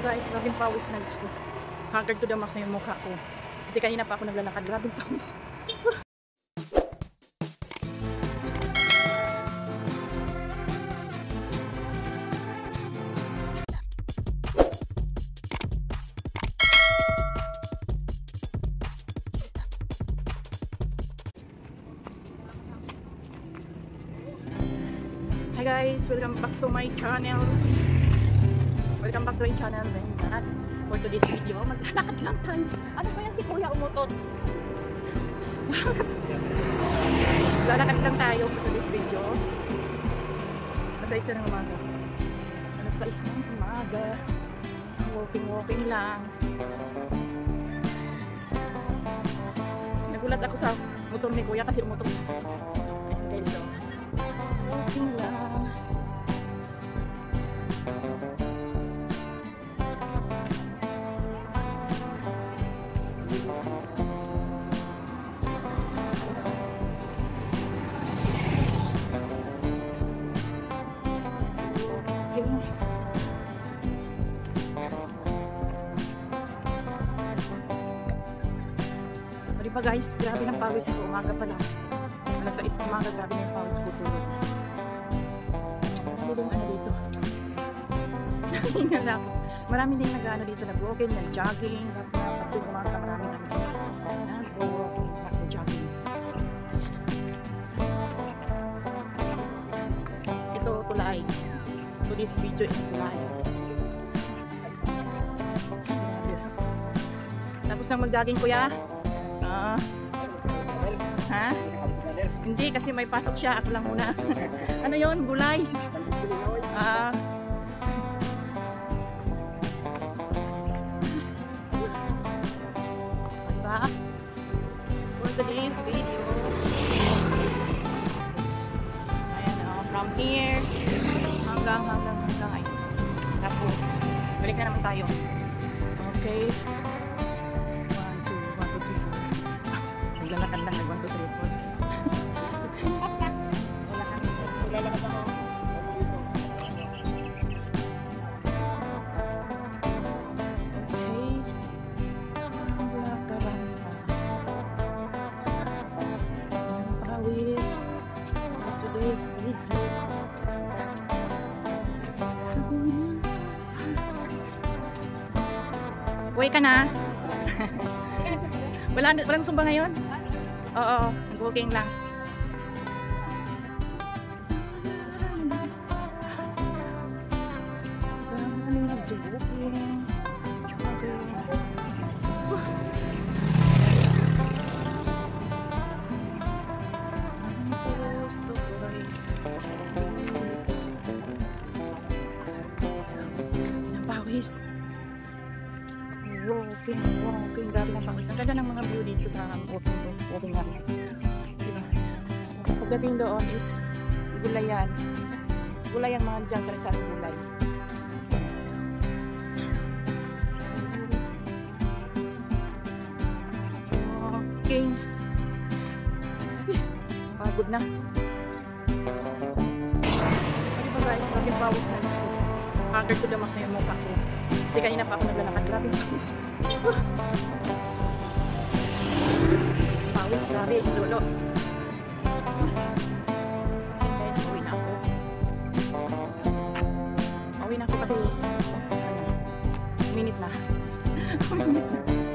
guys, grabing pawis na gusto. Haggard to the max na yung mukha ko. Kasi kanina pa ako naglalakad, grabing pawis. Hi guys, welcome back to my channel. Welcome back to my channel. For today's video, maglalakad lang tayo. Ano ba yan si Kuya umutot? Lalakad lang tayo for today's video. Alas 6 ng umaga. Alas 6 ng umaga. Walking lang. Nagulat ako sa motor ni Kuya kasi umutot. Okay, so walking lang. Pa guys, grabe ng pawis ko. Umaga pa lang. Alas 6 ng umaga, grabe ng pawis ko. Tulong ano dito. Marami din nag-ano dito, nag-walking, nag-jogging. Pati umaga, maraming nag-walking, nag-jogging. Ito, tulay. So this video is tulay. Tapos nang mag-jogging kuya. Ha? Hindi kasi may pasok siya. Ako lang muna. Ano yon? Gulay? Diba? For today's video. Ayan o. From here hanggang ay. Tapos balik na naman tayo. Okay. Naglalakad lang, nag-1, 2, 3, 4. Naglalakad ako. Okay. Saan lakaran pa? Ang pawis. Today's video. Uwi ka na? Walang sumba ngayon? Oo, nag-walking lang. Napawis. Walking, grabe ng pawis. Ang ganda ng mga view dito sa walking nga. Diba? Tapos pagdating doon is gulayan. Gulay ang mga dyan, sa gulay. Okay. Pagod na. Diba guys, maging pawis na gusto. Haggard to the max na yung mukha ko. Kasi kanina pa ako naglalakad. Grabe pawis. Pawis, grabe. Lolo. Guys, uwi na ako. Uwi na ako kasi minute na. Minute na.